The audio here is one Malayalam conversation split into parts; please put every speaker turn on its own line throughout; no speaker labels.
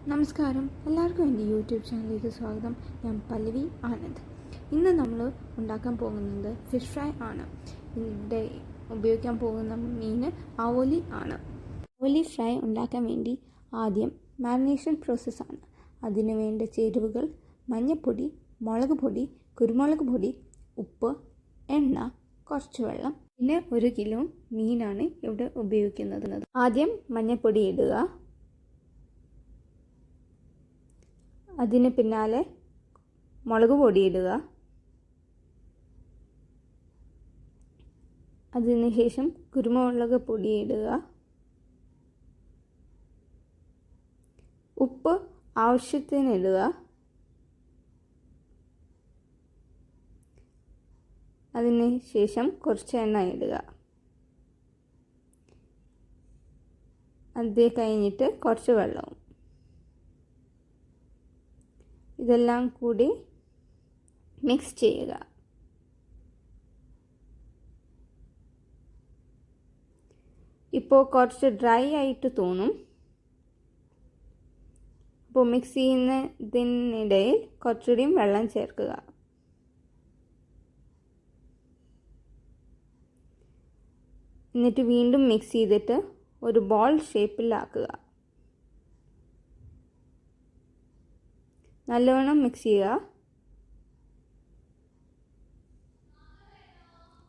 നമസ്കാരം, എല്ലാവർക്കും എൻ്റെ യൂട്യൂബ് ചാനലിലേക്ക് സ്വാഗതം. ഞാൻ പല്ലവി ആനന്ദ്. ഇന്ന് നമ്മൾ ഉണ്ടാക്കാൻ പോകുന്നത് ഫിഷ് ഫ്രൈ ആണ്. ഇവിടെ ഉപയോഗിക്കാൻ പോകുന്ന മീൻ അവോലി ആണ്. അവോലി ഫ്രൈ ഉണ്ടാക്കാൻ വേണ്ടി ആദ്യം മാരിനേഷൻ പ്രോസസ്സാണ്. അതിന് വേണ്ട ചേരുവകൾ മഞ്ഞൾപ്പൊടി, മുളക് പൊടി, കുരുമുളക് പൊടി, ഉപ്പ്, എണ്ണ, കുറച്ച് വെള്ളം, പിന്നെ 1 കിലോ മീനാണ് ഇവിടെ ഉപയോഗിക്കുന്നത്. ആദ്യം മഞ്ഞൾപ്പൊടി ഇടുക. അതിന് പിന്നാലെ മുളക് പൊടി ഇടുക. അതിനുശേഷം കുരുമുളക് പൊടി ഇടുക. ഉപ്പ് ആവശ്യത്തിന് ഇടുക. അതിനുശേഷം കുറച്ച് എണ്ണ ഇടുക. അത് കഴിഞ്ഞിട്ട് കുറച്ച് വെള്ളവും. ഇതെല്ലാം കൂടി മിക്സ് ചെയ്യുക. ഇപ്പോൾ കുറച്ച് ഡ്രൈ ആയിട്ട് തോന്നും. അപ്പോൾ മിക്സ് ചെയ്യുന്നതിനിടയിൽ കുറച്ചുകൂടിയും വെള്ളം ചേർക്കുക. എന്നിട്ട് വീണ്ടും മിക്സ് ചെയ്തിട്ട് ഒരു ബോൾ ഷേപ്പിലാക്കുക. നല്ലവണ്ണം മിക്സ് ചെയ്യുക.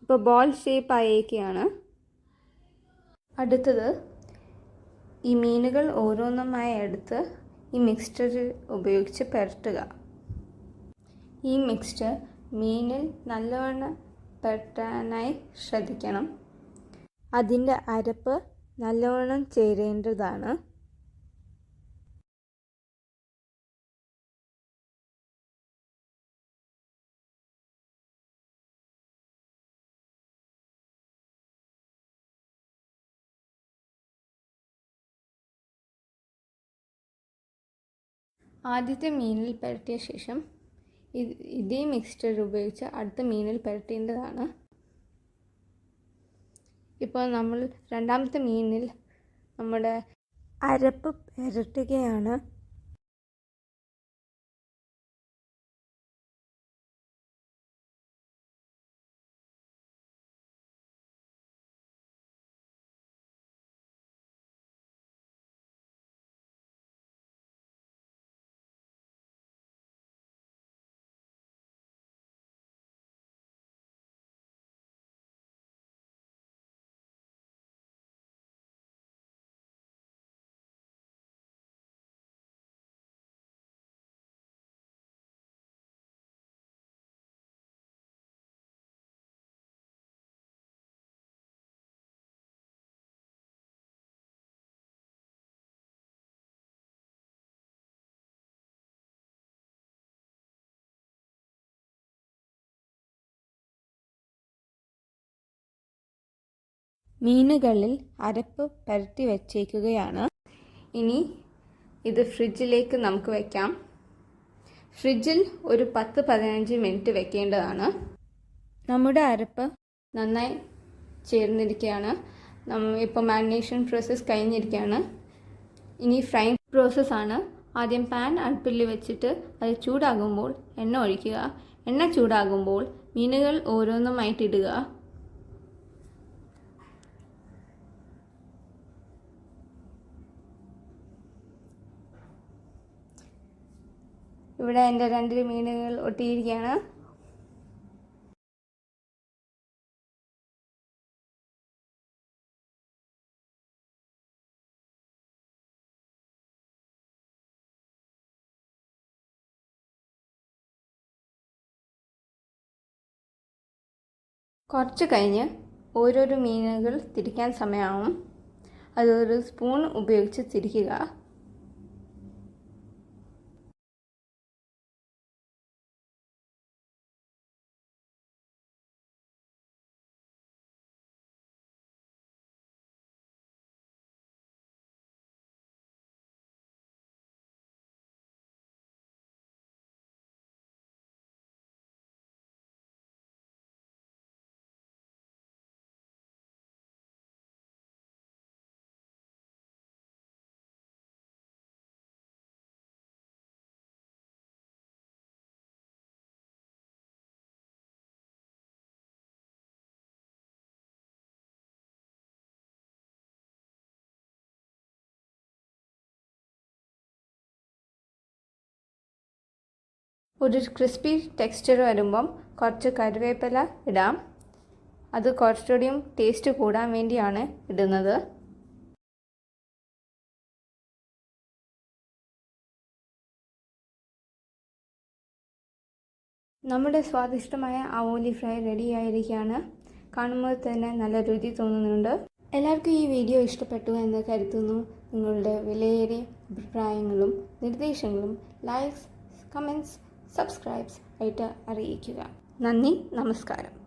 ഇപ്പോൾ ബോൾ ഷേപ്പ് ആയേക്കാണ്. അടുത്തത് ഈ മീനുകൾ ഓരോന്നുമായി എടുത്ത് ഈ മിക്സ്ചർ ഉപയോഗിച്ച് പുരട്ടുക. ഈ മിക്സ്ചർ മീനിൽ നല്ലവണ്ണം പുരട്ടാനായി ശ്രദ്ധിക്കണം. അതിൻ്റെ അരപ്പ് നല്ലവണ്ണം ചേരേണ്ടതാണ്. ആദ്യത്തെ മീനിൽ പുരട്ടിയ ശേഷം ഇതേ മിക്സ്ചർ ഉപയോഗിച്ച് അടുത്ത മീനിൽ പുരട്ടേണ്ടതാണ്. ഇപ്പോൾ നമ്മൾ രണ്ടാമത്തെ മീനിൽ നമ്മുടെ അരപ്പ് പുരട്ടുകയാണ്. മീനുകളിൽ അരപ്പ് പുരട്ടി വച്ചേക്കുകയാണ്. ഇനി ഇത് ഫ്രിഡ്ജിലേക്ക് നമുക്ക് വയ്ക്കാം. ഫ്രിഡ്ജിൽ ഒരു 10-15 മിനിറ്റ് വെക്കേണ്ടതാണ്. നമ്മുടെ അരപ്പ് നന്നായി ചേർന്നിരിക്കുകയാണ്. ഇപ്പോൾ മാരിനേഷൻ പ്രോസസ്സ് കഴിഞ്ഞിരിക്കുകയാണ്. ഇനി ഫ്രൈ പ്രോസസ്സാണ്. ആദ്യം പാൻ അടുപ്പിൽ വെച്ചിട്ട് അത് ചൂടാകുമ്പോൾ എണ്ണ ഒഴിക്കുക. എണ്ണ ചൂടാകുമ്പോൾ മീനുകൾ ഓരോന്നുമായിട്ട് ഇടുക. ഇവിടെ എൻ്റെ 2 മീനുകൾ ഒട്ടിയിരിക്കുകയാണ്. കുറച്ച് കഴിഞ്ഞ് ഓരോരോ മീനുകൾ തിരിക്കാൻ സമയമാവും. അതൊരു സ്പൂൺ ഉപയോഗിച്ച് തിരിക്കുക. ഒരു ക്രിസ്പി ടെക്സ്ചർ വരുമ്പം കുറച്ച് കറിവേപ്പില ഇടാം. അത് കുറച്ചുകൂടിയും ടേസ്റ്റ് കൂടാൻ വേണ്ടിയാണ് ഇടുന്നത്. നമ്മുടെ സ്വാദിഷ്ടമായ അവോലി ഫ്രൈ റെഡിയായിരിക്കുകയാണ്. കാണുമ്പോൾ തന്നെ നല്ല രുചി തോന്നുന്നുണ്ട്. എല്ലാവർക്കും ഈ വീഡിയോ ഇഷ്ടപ്പെട്ടു എന്ന് കരുതുന്നു. നിങ്ങളുടെ വിലയേറിയ അഭിപ്രായങ്ങളും നിർദ്ദേശങ്ങളും ലൈക്സ്, കമൻറ്റ്സ്, സബ്സ്ക്രൈബ്സ് ആയിട്ട് അറിയിക്കുക. നന്ദി, നമസ്കാരം.